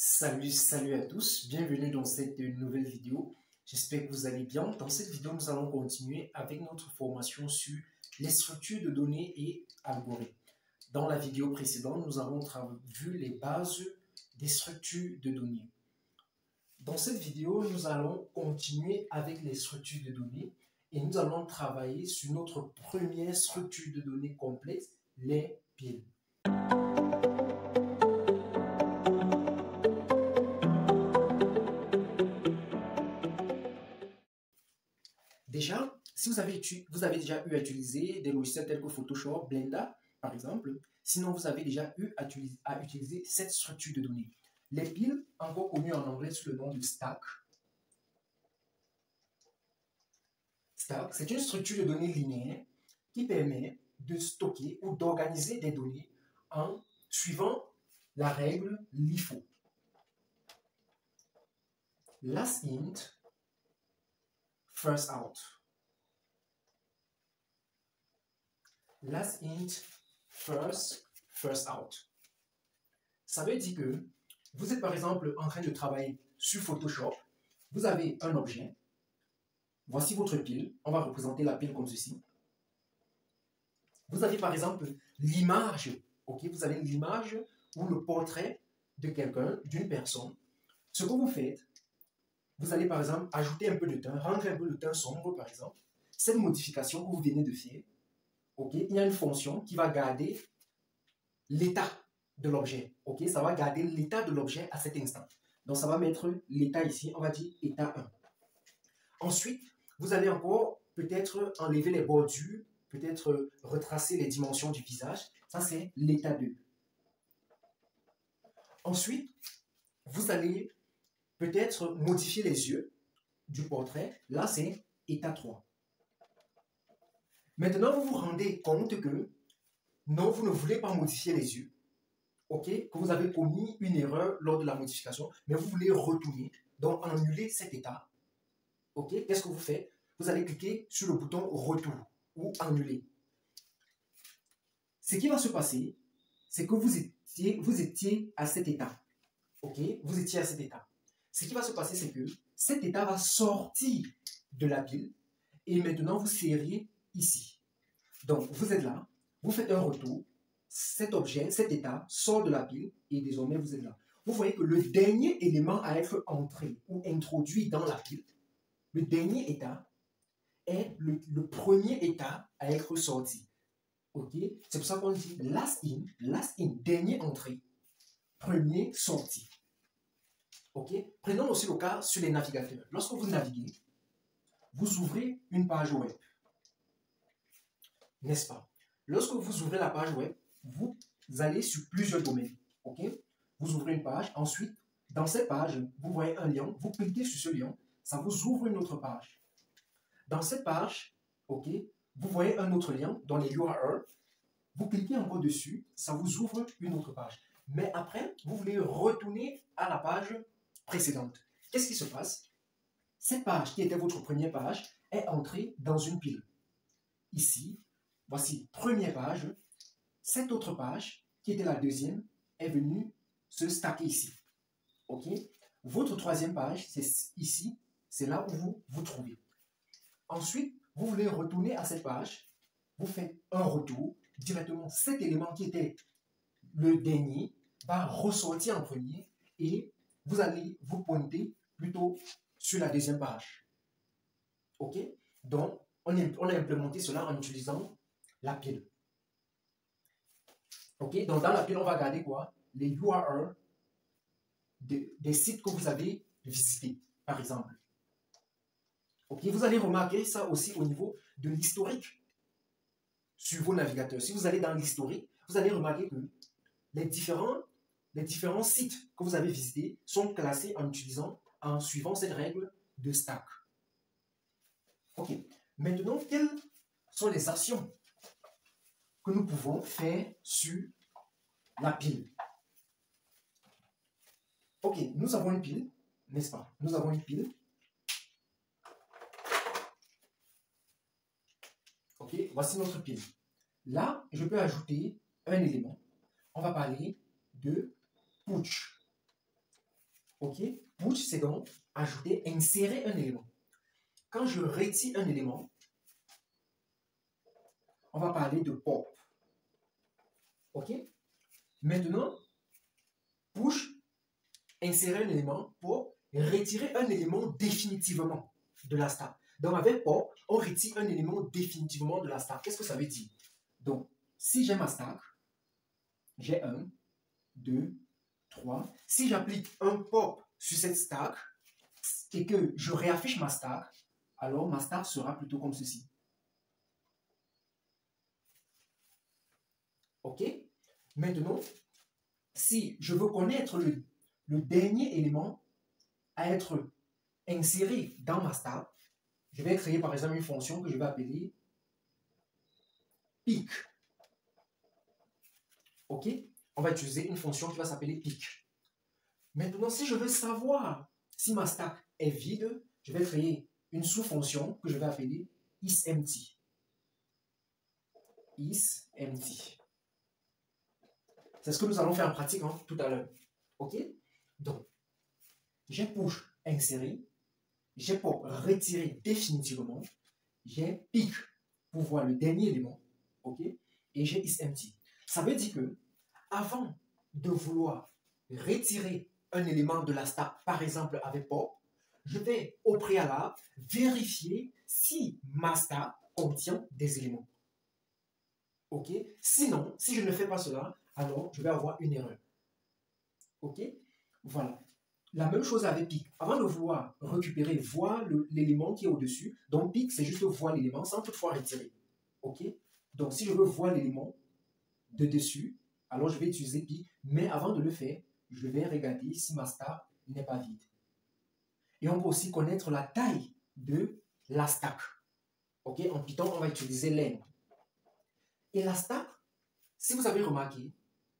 Salut à tous, bienvenue dans cette nouvelle vidéo. J'espère que vous allez bien. Dans cette vidéo, nous allons continuer avec notre formation sur les structures de données et algorithmes. Dans la vidéo précédente, nous avons vu les bases des structures de données. Dans cette vidéo, nous allons continuer avec les structures de données et nous allons travailler sur notre première structure de données complexe, les piles. Déjà, si vous avez déjà eu à utiliser des logiciels tels que Photoshop, Blender, par exemple, sinon vous avez déjà eu à utiliser cette structure de données. Les piles, encore connues en anglais sous le nom de stack. Stack, c'est une structure de données linéaire qui permet de stocker ou d'organiser des données en suivant la règle LIFO. Last in, first out. Last in, first out. Ça veut dire que vous êtes par exemple en train de travailler sur Photoshop, vous avez un objet, voici votre pile, on va représenter la pile comme ceci. Vous avez par exemple l'image, ok, vous avez l'image ou le portrait de quelqu'un, d'une personne. Ce que vous faites, vous allez par exemple ajouter un peu de teint, rendre un peu le teint sombre par exemple. Cette modification que vous venez de faire, ok, il y a une fonction qui va garder l'état de l'objet. Ok, ça va garder l'état de l'objet à cet instant. Donc, ça va mettre l'état ici, on va dire état 1. Ensuite, vous allez encore peut-être enlever les bordures, peut-être retracer les dimensions du visage. Ça, c'est l'état 2. Ensuite, vous allez peut-être modifier les yeux du portrait. Là, c'est état 3. Maintenant, vous vous rendez compte que non, vous ne voulez pas modifier les yeux. Ok, que vous avez commis une erreur lors de la modification, mais vous voulez retourner, donc annuler cet état. Ok, qu'est-ce que vous faites? Vous allez cliquer sur le bouton retour ou annuler. Ce qui va se passer, c'est que vous étiez à cet état. Ok, vous étiez à cet état. Ce qui va se passer, c'est que cet état va sortir de la pile et maintenant vous serrez ici. Donc vous êtes là, vous faites un retour. Cet objet, cet état sort de la pile et désormais vous êtes là. Vous voyez que le dernier élément à être entré ou introduit dans la pile, le dernier état est le premier état à être sorti. Ok? C'est pour ça qu'on dit last in, dernier entré, premier sorti. Ok? Prenons aussi le cas sur les navigateurs. Lorsque vous naviguez, vous ouvrez une page web. N'est-ce pas? Lorsque vous ouvrez la page web, vous allez sur plusieurs domaines. Ok? Vous ouvrez une page. Ensuite, dans cette page, vous voyez un lien. Vous cliquez sur ce lien. Ça vous ouvre une autre page. Dans cette page, ok, vous voyez un autre lien dans les URL. Vous cliquez encore dessus. Ça vous ouvre une autre page. Mais après, vous voulez retourner à la page précédente. Qu'est-ce qui se passe? Cette page qui était votre première page est entrée dans une pile. Ici, voici première page. Cette autre page, qui était la deuxième, est venue se stacker ici. Ok? Votre troisième page, c'est ici, c'est là où vous vous trouvez. Ensuite, vous voulez retourner à cette page, vous faites un retour, directement cet élément qui était le dernier va ressortir en premier et vous allez vous pointer plutôt sur la deuxième page. Ok? Donc, on a implémenté cela en utilisant la pile. Ok, donc dans la pile, on va garder quoi? Les URL des sites que vous avez visités, par exemple. Ok, vous allez remarquer ça aussi au niveau de l'historique sur vos navigateurs. Si vous allez dans l'historique, vous allez remarquer que les différents sites que vous avez visités sont classés en suivant cette règle de stack. Ok, maintenant, quelles sont les actions que nous pouvons faire sur la pile? Ok, nous avons une pile, n'est-ce pas? Nous avons une pile. Ok, voici notre pile. Là, je peux ajouter un élément. On va parler de push. Ok? Push, c'est donc ajouter, insérer un élément. Quand je retire un élément, on va parler de pop. Ok? Maintenant, push, insérer un élément pour retirer un élément définitivement de la stack. Donc avec pop, on retire un élément définitivement de la stack. Qu'est-ce que ça veut dire? Donc, si j'ai ma stack, j'ai 1, 2, 3. Si j'applique un pop sur cette stack et que je réaffiche ma stack, alors ma stack sera plutôt comme ceci. Ok? Maintenant, si je veux connaître le dernier élément à être inséré dans ma stack, je vais créer par exemple une fonction que je vais appeler pick. Ok? On va utiliser une fonction qui va s'appeler pick. Maintenant, si je veux savoir si ma stack est vide, je vais créer une sous-fonction que je vais appeler isEmpty. IsEmpty. C'est ce que nous allons faire en pratique tout à l'heure. Ok? Donc, j'ai push insérer, j'ai pop retirer définitivement, j'ai pick pour voir le dernier élément, ok? Et j'ai isEmpty. Ça veut dire que avant de vouloir retirer un élément de la stack, par exemple avec pop, je vais au préalable vérifier si ma stack contient des éléments. Ok? Sinon, si je ne fais pas cela, alors je vais avoir une erreur. Ok? Voilà. La même chose avec pick. Avant de vouloir récupérer, voir l'élément qui est au-dessus, donc pick, c'est juste voir l'élément sans toutefois retirer. Ok? Donc, si je veux voir l'élément de dessus, alors je vais utiliser pick, mais avant de le faire, je vais regarder si ma stack n'est pas vide. Et on peut aussi connaître la taille de la stack. Ok? En Python, on va utiliser len. Et la stack, si vous avez remarqué,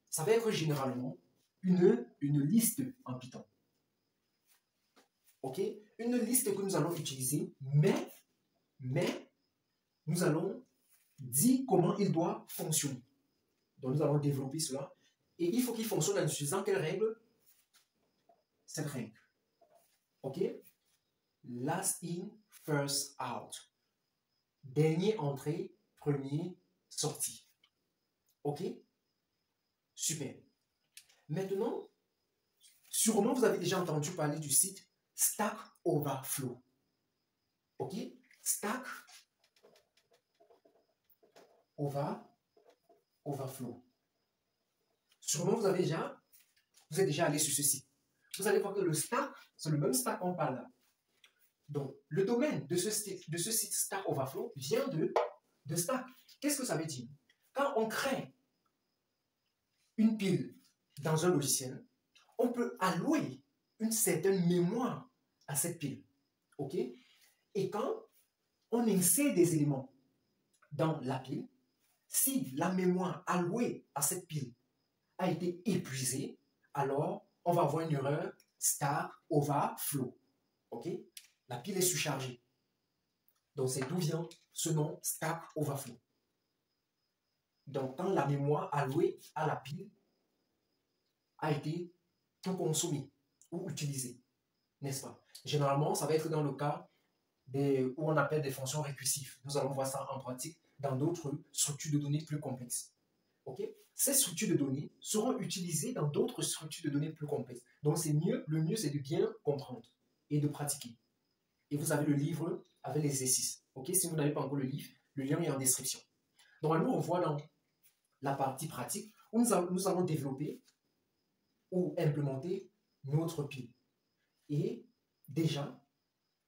ça va être généralement une liste en Python. Ok? Une liste que nous allons utiliser, mais nous allons dire comment il doit fonctionner. Donc nous allons développer cela. Et il faut qu'il fonctionne en utilisant quelle règle? Cette règle. Ok? Last in, first out. Dernier entrée, premier sorti. Ok? Super. Maintenant, sûrement vous avez déjà entendu parler du site Stack Overflow. Ok? Stack Overflow. Sûrement vous êtes déjà allé sur ce site. Vous allez voir que le stack, c'est le même stack qu'on parle là. Donc, le domaine de ce site Stack Overflow vient de stack. Qu'est-ce que ça veut dire? Quand on crée une pile dans un logiciel, on peut allouer une certaine mémoire à cette pile. Ok? Et quand on insère des éléments dans la pile, si la mémoire allouée à cette pile a été épuisée, alors on va avoir une erreur Stack Overflow. Ok? La pile est surchargée. Donc c'est d'où vient ce nom Stack Overflow. Donc quand la mémoire allouée à la pile a été tout consommée ou utilisée, n'est-ce pas? Généralement, ça va être dans le cas où on appelle des fonctions récursives. Nous allons voir ça en pratique dans d'autres structures de données plus complexes. Okay? Ces structures de données seront utilisées dans d'autres structures de données plus complexes. Donc le mieux c'est de bien comprendre et de pratiquer. Et vous avez le livre avec les exercices. Okay? Si vous n'avez pas encore le livre, le lien est en description. Donc nous on voit dans la partie pratique où nous allons développer ou implémenter notre pile. Et déjà,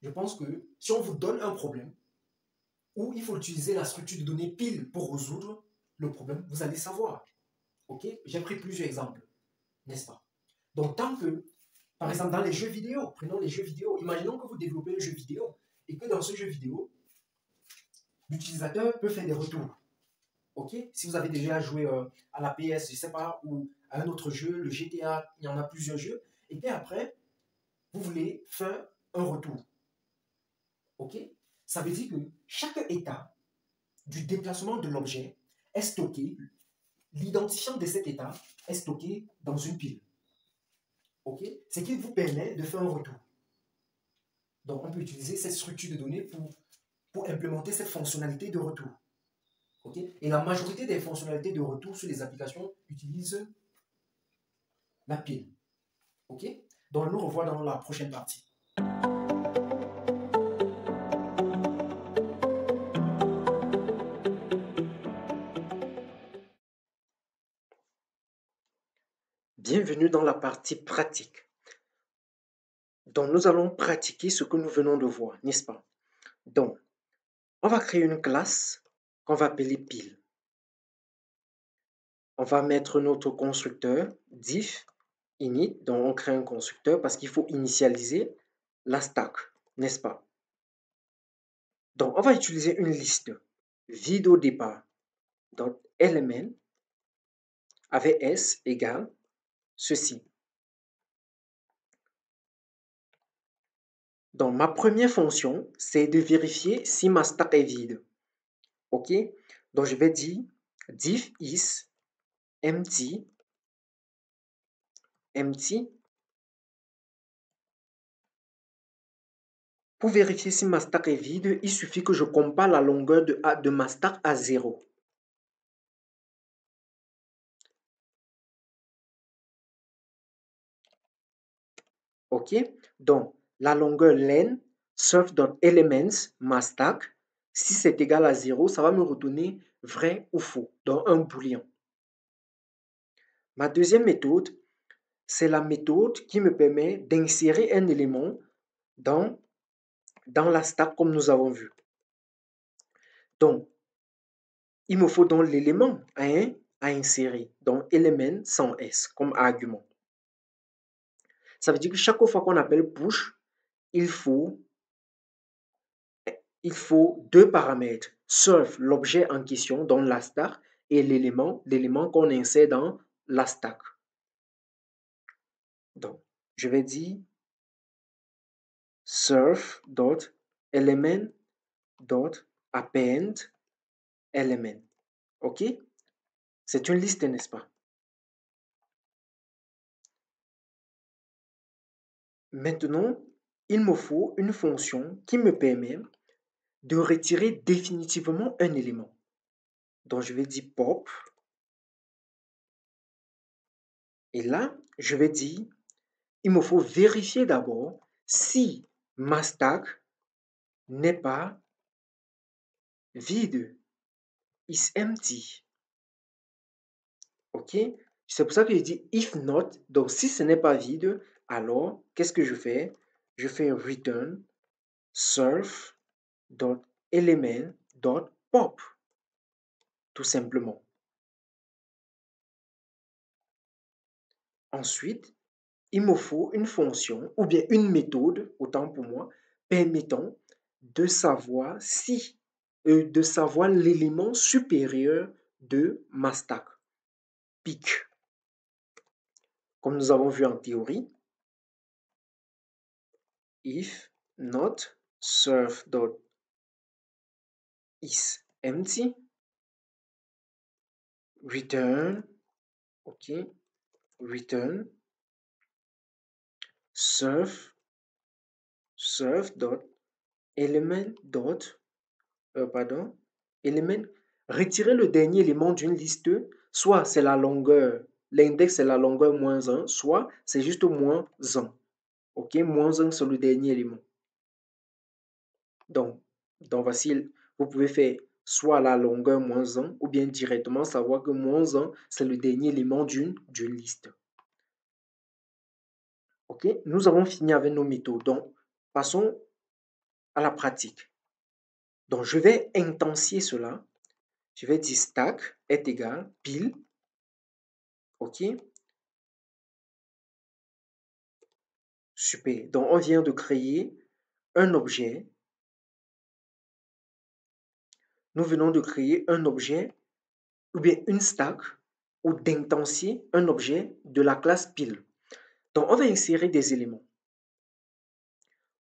je pense que si on vous donne un problème où il faut utiliser la structure de données pile pour résoudre le problème, vous allez savoir. Ok? J'ai pris plusieurs exemples, n'est-ce pas? Donc, tant que, par exemple, dans les jeux vidéo, prenons les jeux vidéo, imaginons que vous développez un jeu vidéo et que dans ce jeu vidéo, l'utilisateur peut faire des retours. Ok? Si vous avez déjà joué à la PS, je ne sais pas, ou à un autre jeu, le GTA, il y en a plusieurs jeux, et puis après, vous voulez faire un retour. Ok? Ça veut dire que chaque état du déplacement de l'objet est stocké, l'identifiant de cet état est stocké dans une pile. ok, ce qui vous permet de faire un retour. Donc, on peut utiliser cette structure de données pour implémenter cette fonctionnalité de retour. Okay? Et la majorité des fonctionnalités de retour sur les applications utilisent la pile. Okay? Donc, nous revoit dans la prochaine partie. Bienvenue dans la partie pratique. Donc, nous allons pratiquer ce que nous venons de voir, n'est-ce pas? Donc, on va créer une classe qu'on va appeler pile. On va mettre notre constructeur diff init, donc on crée un constructeur parce qu'il faut initialiser la stack, n'est-ce pas? Donc, on va utiliser une liste vide au départ. Donc, element avec s égale ceci. Donc, ma première fonction, c'est de vérifier si ma stack est vide. OK? Donc, je vais dire diff is empty. Pour vérifier si ma stack est vide, il suffit que je compare la longueur de ma stack à 0. OK? Donc, la longueur len surf.elements, ma stack, si c'est égal à 0, ça va me retourner vrai ou faux, donc un booléen. Ma deuxième méthode, c'est la méthode qui me permet d'insérer un élément dans la stack comme nous avons vu. Donc, il me faut donc l'élément à insérer, donc element sans S comme argument. Ça veut dire que chaque fois qu'on appelle push, il faut deux paramètres. Surf, l'objet en question dans la stack, et l'élément qu'on insère dans la stack. Donc, je vais dire surf.element.append element. OK? C'est une liste, n'est-ce pas? Maintenant, il me faut une fonction qui me permet de retirer définitivement un élément. Donc, je vais dire pop. Et là, je vais dire, il me faut vérifier d'abord si ma stack n'est pas vide, is empty. OK? C'est pour ça que je dis if not. Donc, si ce n'est pas vide, alors, qu'est-ce que je fais? Je fais return surf.element.pop. Tout simplement. Ensuite, il me faut une fonction ou bien une méthode, autant pour moi, permettant de savoir de savoir l'élément supérieur de ma stack. Pick. Comme nous avons vu en théorie, if not surf.is empty, return, OK, return element, retirer le dernier élément d'une liste, soit c'est la longueur, l'index c'est la longueur moins 1, soit c'est juste moins 1. OK, moins 1 c'est le dernier élément. Donc voici, vous pouvez faire soit la longueur moins 1 ou bien directement savoir que moins 1 c'est le dernier élément d'une liste. OK, nous avons fini avec nos méthodes. Donc, passons à la pratique. Donc, je vais intensifier cela. Je vais dire stack est égal pile. OK. Super. Donc, on vient de créer un objet. Nous venons de créer un objet ou bien une stack ou d'intensifier un objet de la classe pile. Donc, on va insérer des éléments.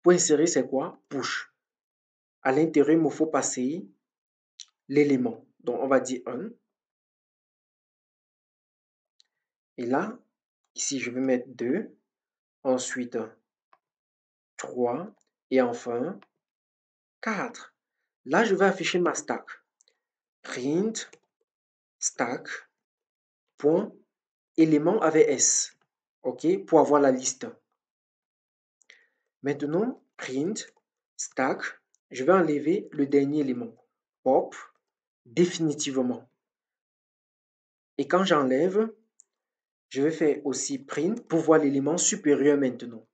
Pour insérer, c'est quoi? Push. À l'intérieur, il me faut passer l'élément. Donc, on va dire 1. Et là, ici, je vais mettre 2. ensuite 3 et enfin 4. Là, je vais afficher ma stack. Print stack point élément avec S. OK, pour avoir la liste. Maintenant, print stack, je vais enlever le dernier élément. Pop définitivement. Et quand j'enlève, je vais faire aussi print pour voir l'élément supérieur maintenant.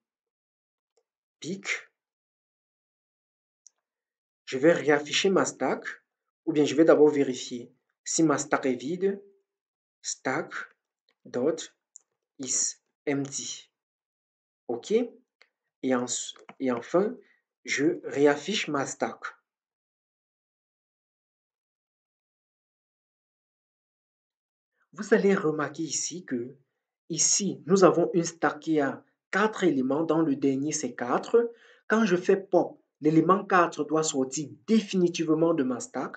Pic. Je vais réafficher ma stack, ou bien je vais d'abord vérifier si ma stack est vide. Stack dot is empty. OK? Et enfin, je réaffiche ma stack. Vous allez remarquer ici que ici, nous avons une stack qui a 4 éléments. Dans le dernier, c'est 4. Quand je fais pop, l'élément 4 doit sortir définitivement de ma stack.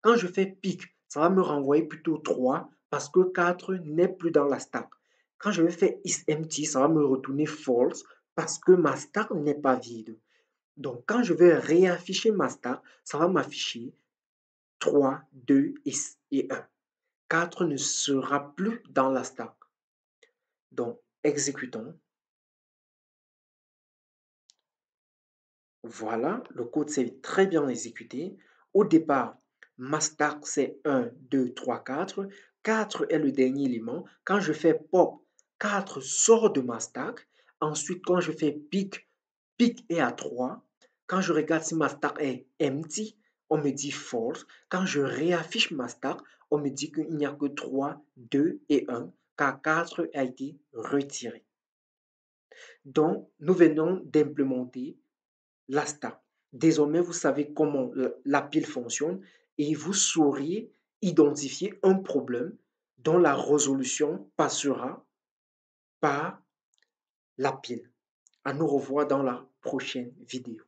Quand je fais pick, ça va me renvoyer plutôt 3 parce que 4 n'est plus dans la stack. Quand je vais faire isEmpty, ça va me retourner false parce que ma stack n'est pas vide. Donc, quand je vais réafficher ma stack, ça va m'afficher 3, 2 et 1. 4 ne sera plus dans la stack. Donc, exécutons. Voilà, le code s'est très bien exécuté. Au départ, ma stack c'est 1, 2, 3, 4. 4 est le dernier élément. Quand je fais pop, 4 sort de ma stack. Ensuite, quand je fais pick, pick est à 3. Quand je regarde si ma stack est empty, on me dit false. Quand je réaffiche ma stack, on me dit qu'il n'y a que 3, 2 et 1, car 4 a été retiré. Donc, nous venons d'implémenter la stack. Désormais, vous savez comment la pile fonctionne et vous saurez identifier un problème dont la résolution passera par la pile. À nous revoir dans la prochaine vidéo.